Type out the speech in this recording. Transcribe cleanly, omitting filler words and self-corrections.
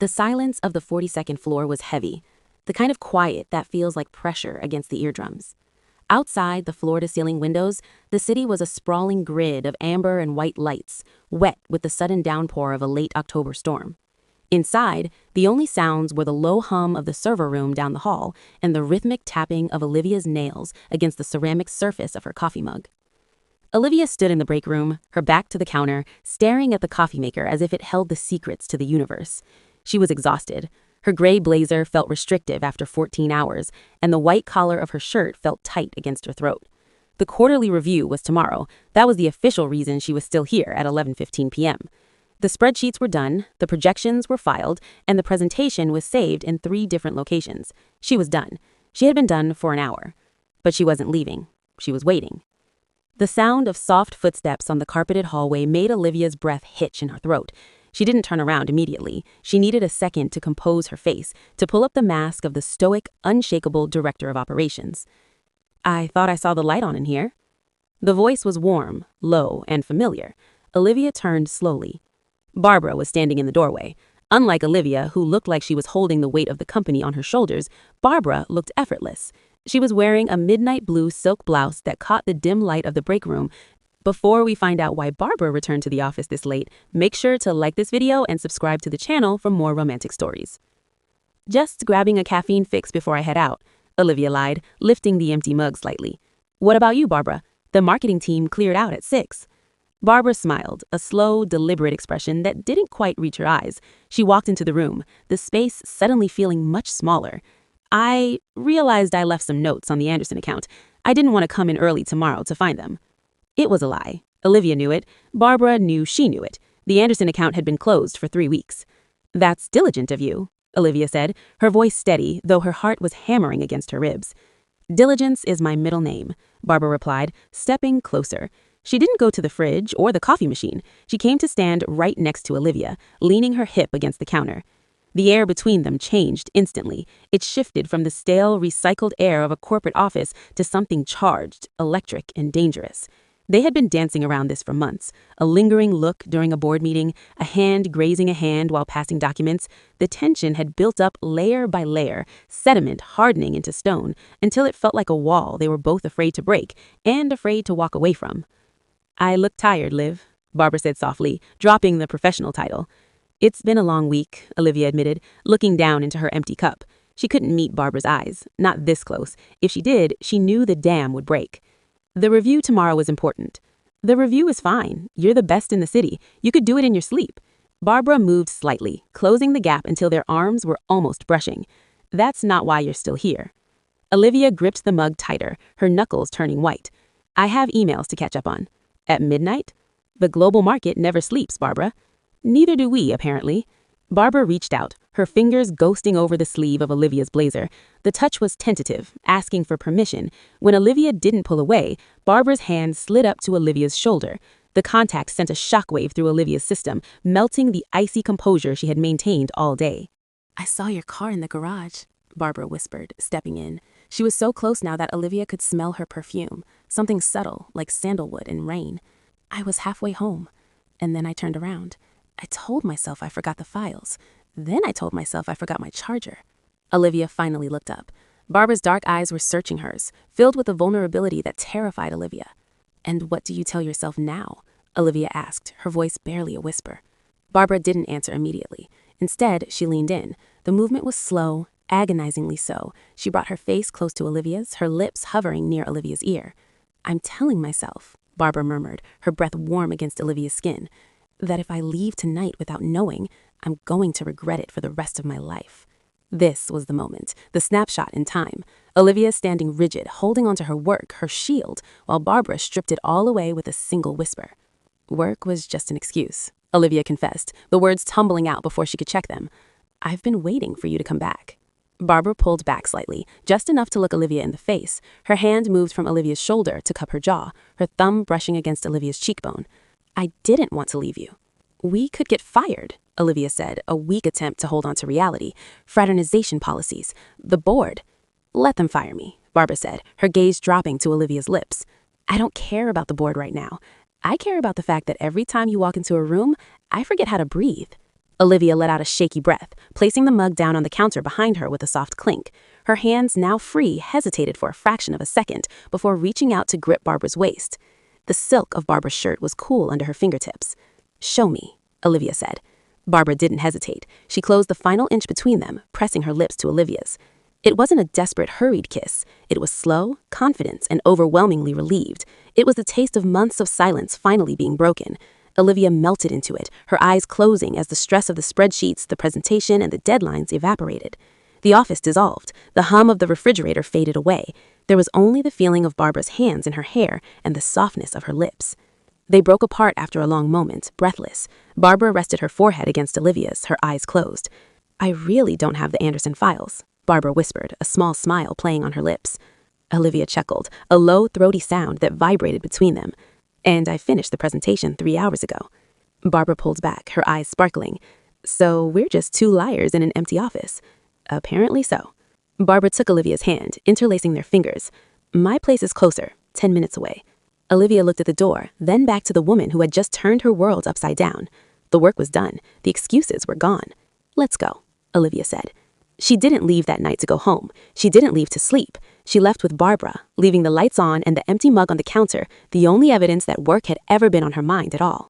The silence of the 42nd floor was heavy, the kind of quiet that feels like pressure against the eardrums. Outside the floor-to-ceiling windows, the city was a sprawling grid of amber and white lights, wet with the sudden downpour of a late October storm. Inside, the only sounds were the low hum of the server room down the hall and the rhythmic tapping of Olivia's nails against the ceramic surface of her coffee mug. Olivia stood in the break room, her back to the counter, staring at the coffee maker as if it held the secrets to the universe. She was exhausted. Her gray blazer felt restrictive after 14 hours, and the white collar of her shirt felt tight against her throat. The quarterly review was tomorrow. That was the official reason she was still here at 11:15 p.m. The spreadsheets were done, the projections were filed, and the presentation was saved in 3 different locations. She was done. She had been done for an hour. But she wasn't leaving. She was waiting. The sound of soft footsteps on the carpeted hallway made Olivia's breath hitch in her throat. She didn't turn around immediately. She needed a second to compose her face, to pull up the mask of the stoic, unshakable director of operations. "I thought I saw the light on in here." The voice was warm, low, and familiar. Olivia turned slowly. Barbara was standing in the doorway. Unlike Olivia, who looked like she was holding the weight of the company on her shoulders, Barbara looked effortless. She was wearing a midnight blue silk blouse that caught the dim light of the break room. Before we find out why Barbara returned to the office this late, make sure to like this video and subscribe to the channel for more romantic stories. "Just grabbing a caffeine fix before I head out," Olivia lied, lifting the empty mug slightly. "What about you, Barbara? The marketing team cleared out at 6. Barbara smiled, a slow, deliberate expression that didn't quite reach her eyes. She walked into the room, the space suddenly feeling much smaller. "I realized I left some notes on the Anderson account. I didn't want to come in early tomorrow to find them." It was a lie. Olivia knew it. Barbara knew she knew it. The Anderson account had been closed for 3 weeks. "That's diligent of you," Olivia said, her voice steady, though her heart was hammering against her ribs. "Diligence is my middle name," Barbara replied, stepping closer. She didn't go to the fridge or the coffee machine. She came to stand right next to Olivia, leaning her hip against the counter. The air between them changed instantly. It shifted from the stale, recycled air of a corporate office to something charged, electric, and dangerous. They had been dancing around this for months. A lingering look during a board meeting, a hand grazing a hand while passing documents. The tension had built up layer by layer, sediment hardening into stone, until it felt like a wall they were both afraid to break and afraid to walk away from. "I look tired, Liv," Barbara said softly, dropping the professional title. "It's been a long week," Olivia admitted, looking down into her empty cup. She couldn't meet Barbara's eyes, not this close. If she did, she knew the dam would break. "The review tomorrow was important." "The review is fine. You're the best in the city. You could do it in your sleep." Barbara moved slightly, closing the gap until their arms were almost brushing. "That's not why you're still here." Olivia gripped the mug tighter, her knuckles turning white. "I have emails to catch up on." "At midnight?" "The global market never sleeps, Barbara." "Neither do we, apparently." Barbara reached out, her fingers ghosting over the sleeve of Olivia's blazer. The touch was tentative, asking for permission. When Olivia didn't pull away, Barbara's hand slid up to Olivia's shoulder. The contact sent a shockwave through Olivia's system, melting the icy composure she had maintained all day. "I saw your car in the garage," Barbara whispered, stepping in. She was so close now that Olivia could smell her perfume, something subtle, like sandalwood and rain. "I was halfway home, and then I turned around. I told myself I forgot the files. Then I told myself I forgot my charger." Olivia finally looked up. Barbara's dark eyes were searching hers, filled with a vulnerability that terrified Olivia. "And what do you tell yourself now?" Olivia asked, her voice barely a whisper. Barbara didn't answer immediately. Instead, she leaned in. The movement was slow, agonizingly so. She brought her face close to Olivia's, her lips hovering near Olivia's ear. "I'm telling myself," Barbara murmured, her breath warm against Olivia's skin, "that if I leave tonight without knowing, I'm going to regret it for the rest of my life." This was the moment, the snapshot in time. Olivia standing rigid, holding onto her work, her shield, while Barbara stripped it all away with a single whisper. "Work was just an excuse," Olivia confessed, the words tumbling out before she could check them. "I've been waiting for you to come back." Barbara pulled back slightly, just enough to look Olivia in the face. Her hand moved from Olivia's shoulder to cup her jaw, her thumb brushing against Olivia's cheekbone. "I didn't want to leave you." "We could get fired," Olivia said, a weak attempt to hold on to reality. "Fraternization policies. The board." "Let them fire me," Barbara said, her gaze dropping to Olivia's lips. "I don't care about the board right now. I care about the fact that every time you walk into a room, I forget how to breathe." Olivia let out a shaky breath, placing the mug down on the counter behind her with a soft clink. Her hands, now free, hesitated for a fraction of a second before reaching out to grip Barbara's waist. The silk of Barbara's shirt was cool under her fingertips. "Show me," Olivia said. Barbara didn't hesitate. She closed the final inch between them, pressing her lips to Olivia's. It wasn't a desperate, hurried kiss. It was slow, confident, and overwhelmingly relieved. It was the taste of months of silence finally being broken. Olivia melted into it, her eyes closing as the stress of the spreadsheets, the presentation, and the deadlines evaporated. The office dissolved. The hum of the refrigerator faded away. There was only the feeling of Barbara's hands in her hair and the softness of her lips. They broke apart after a long moment, breathless. Barbara rested her forehead against Olivia's, her eyes closed. "I really don't have the Anderson files," Barbara whispered, a small smile playing on her lips. Olivia chuckled, a low, throaty sound that vibrated between them. "And I finished the presentation 3 hours ago." Barbara pulled back, her eyes sparkling. "So we're just two liars in an empty office." "Apparently so." Barbara took Olivia's hand, interlacing their fingers. "My place is closer, 10 minutes away." Olivia looked at the door, then back to the woman who had just turned her world upside down. The work was done. The excuses were gone. "Let's go," Olivia said. She didn't leave that night to go home. She didn't leave to sleep. She left with Barbara, leaving the lights on and the empty mug on the counter, the only evidence that work had ever been on her mind at all.